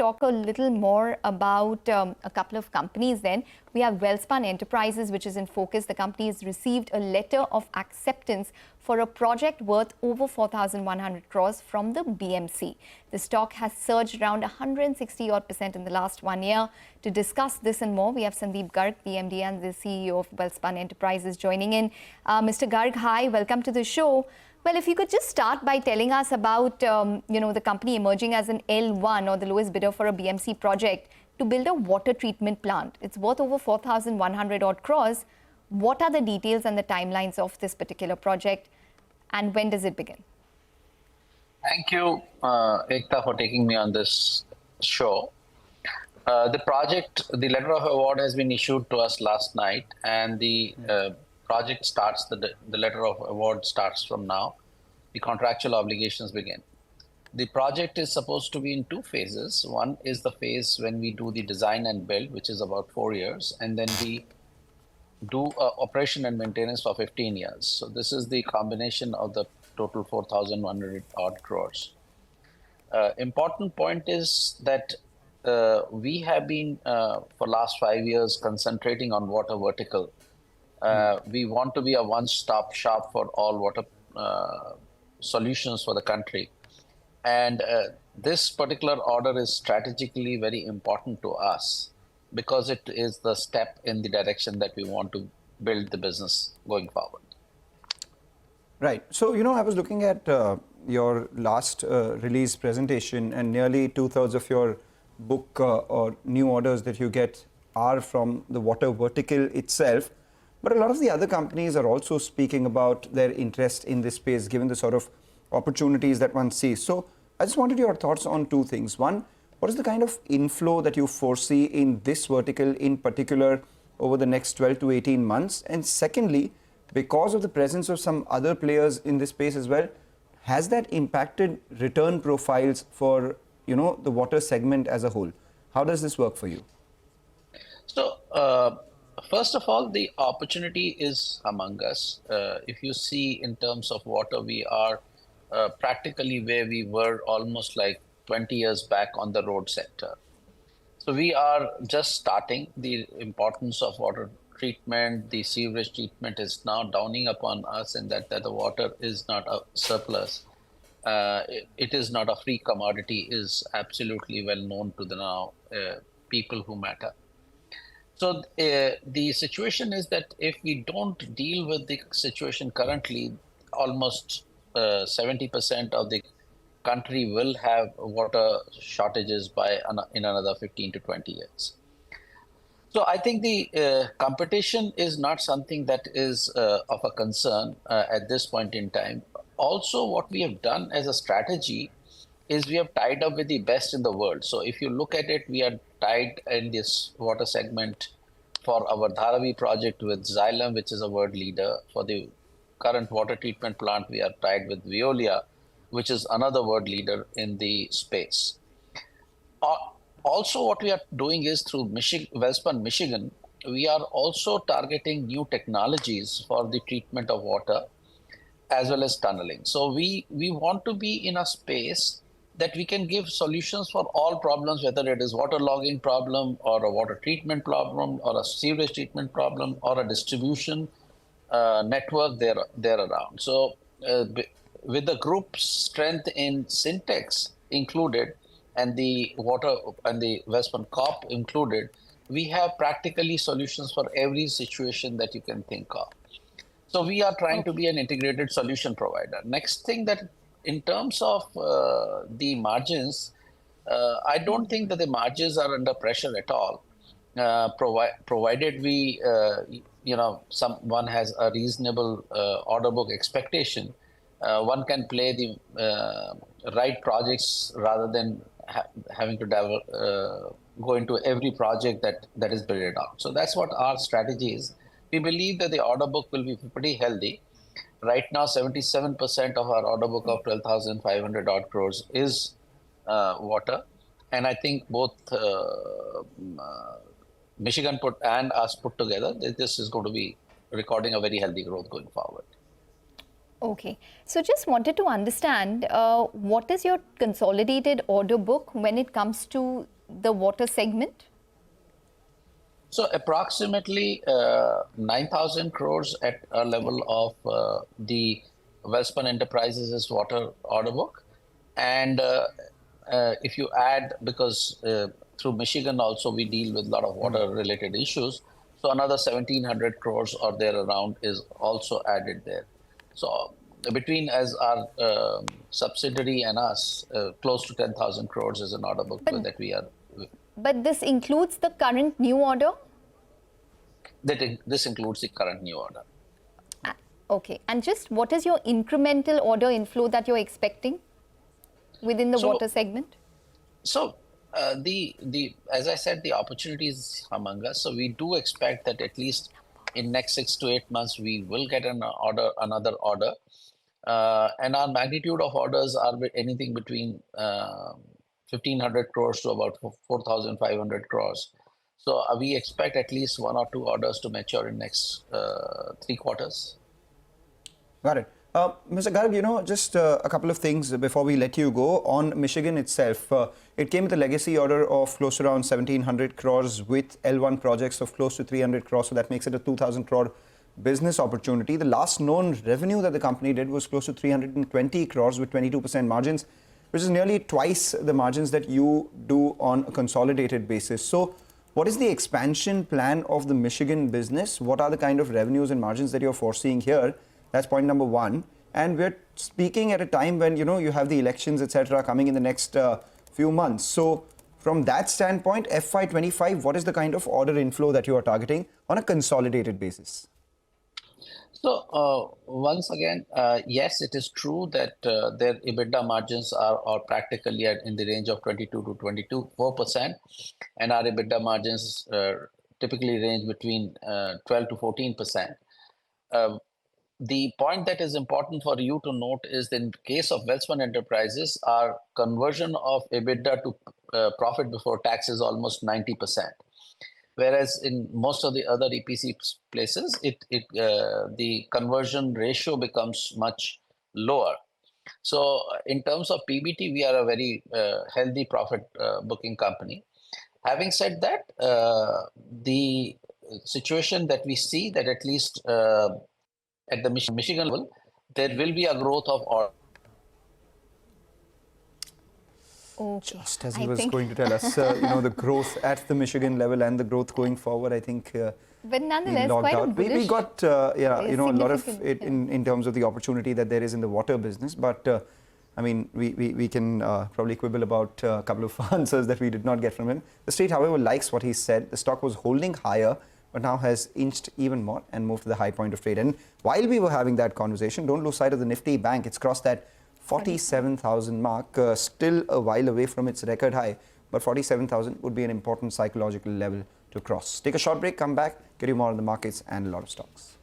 talk a little more about a couple of companies then. We have Welspun Enterprises, which is in focus. The company has received a letter of acceptance for a project worth over 4,100 crores from the BMC. The stock has surged around 160% in the last 1 year. To discuss this and more, we have Sandeep Garg, the MD and the CEO of Welspun Enterprises, joining in. Mr. Garg, hi, welcome to the show. Well, if you could just start by telling us about, the company emerging as an L1 or the lowest bidder for a BMC project to build a water treatment plant. It's worth over 4,100 odd crores. What are the details and the timelines of this particular project, and when does it begin? Thank you, Ekta, for taking me on this show. The project, the letter of award has been issued to us last night, and the project starts, the letter of award starts from now. The contractual obligations begin. The project is supposed to be in two phases. One is the phase when we do the design and build, which is about 4 years, and then we do operation and maintenance for 15 years. So this is the combination of the total 4,100 odd crores. Important point is that we have been, for last 5 years, concentrating on water vertical. We want to be a one-stop shop for all water solutions for the country. And this particular order is strategically very important to us because it is the step in the direction that we want to build the business going forward. Right. So, I was looking at your last release presentation, and nearly 2/3 of your book or new orders that you get are from the water vertical itself. But a lot of the other companies are also speaking about their interest in this space, given the sort of opportunities that one sees. So I just wanted your thoughts on two things. One, what is the kind of inflow that you foresee in this vertical in particular over the next 12 to 18 months? And secondly, because of the presence of some other players in this space as well, has that impacted return profiles for, the water segment as a whole? How does this work for you? So, first of all, the opportunity is among us. If you see in terms of water, we are practically where we were almost like 20 years back on the road sector. So we are just starting. The importance of water treatment, the sewage treatment is now dawning upon us, and that the water is not a surplus. It is not a free commodity, is absolutely well known to the now people who matter. So the situation is that if we don't deal with the situation currently, almost 70% of the country will have water shortages in another 15 to 20 years. So I think the competition is not something that is of a concern at this point in time. Also, what we have done as a strategy is we have tied up with the best in the world. So if you look at it, we are tied in this water segment for our Dharavi project with Xylem, which is a world leader. For the current water treatment plant, we are tied with Veolia, which is another world leader in the space. Also, what we are doing is through Welspun, Michigan, we are also targeting new technologies for the treatment of water as well as tunneling. So we want to be in a space that we can give solutions for all problems, whether it is water logging problem or a water treatment problem or a sewage treatment problem or a distribution network there around. So with the group's strength in Syntex included and the water and the Welspun Corp included, we have practically solutions for every situation that you can think of. So we are trying to be an integrated solution provider. Next thing, that in terms of the margins, I don't think that the margins are under pressure at all, provided we, someone has a reasonable order book expectation. One can play the right projects rather than having to go into every project that is bid out. So that's what our strategy is. We believe that the order book will be pretty healthy. Right now, 77% of our order book of 12,500 odd crores is water. And I think both Michigan and us put together, this is going to be recording a very healthy growth going forward. Okay. So just wanted to understand what is your consolidated order book when it comes to the water segment? So approximately 9,000 crores at a level of the Welspun Enterprises' water order book. And if you add, because through Michigan also we deal with a lot of water related issues, so another 1,700 crores or there around is also added there. So between as our subsidiary and us, close to 10,000 crores is an order book But that we are. but this includes the current new order? This includes the current new order. Okay. And just what is your incremental order inflow that you're expecting within the water segment? So the as I said, the opportunities among us. So we do expect that at least in next 6 to 8 months we will get another order, and our magnitude of orders are anything between 1,500 crores to about 4,500 crores. So we expect at least 1 or 2 orders to mature in next 3 quarters. Got it. Mr. Garg, just a couple of things before we let you go. On Michigan itself, it came with a legacy order of close to around 1,700 crores with L1 projects of close to 300 crores. So that makes it a 2,000 crore business opportunity. The last known revenue that the company did was close to 320 crores with 22% margins, which is nearly twice the margins that you do on a consolidated basis. So what is the expansion plan of the Michigan business? What are the kind of revenues and margins that you're foreseeing here? That's point number one. And we're speaking at a time when, you have the elections, etc., coming in the next few months. So from that standpoint, FY25, what is the kind of order inflow that you are targeting on a consolidated basis? So once again, yes, it is true that their EBITDA margins are practically in the range of 22 to 24%, and our EBITDA margins typically range between 12 to 14%. The point that is important for you to note is that in case of Welspun Enterprises, our conversion of EBITDA to profit before tax is almost 90%. Whereas in most of the other EPC places, the conversion ratio becomes much lower. So in terms of PBT, we are a very healthy profit booking company. Having said that, the situation that we see that at least at the Michigan level, there will be a growth of Okay. Just as he was going to tell us, the growth at the Michigan level and the growth going forward, I think But nonetheless, logged quite a out. bullish, We got, a lot of significant, it in terms of the opportunity that there is in the water business. But I mean, we can probably quibble about a couple of answers that we did not get from him. The street, however, likes what he said. The stock was holding higher, but now has inched even more and moved to the high point of trade. And while we were having that conversation, don't lose sight of the Nifty Bank. It's crossed that 47,000 mark, still a while away from its record high, but 47,000 would be an important psychological level to cross. Take a short break, come back, get you more on the markets and a lot of stocks.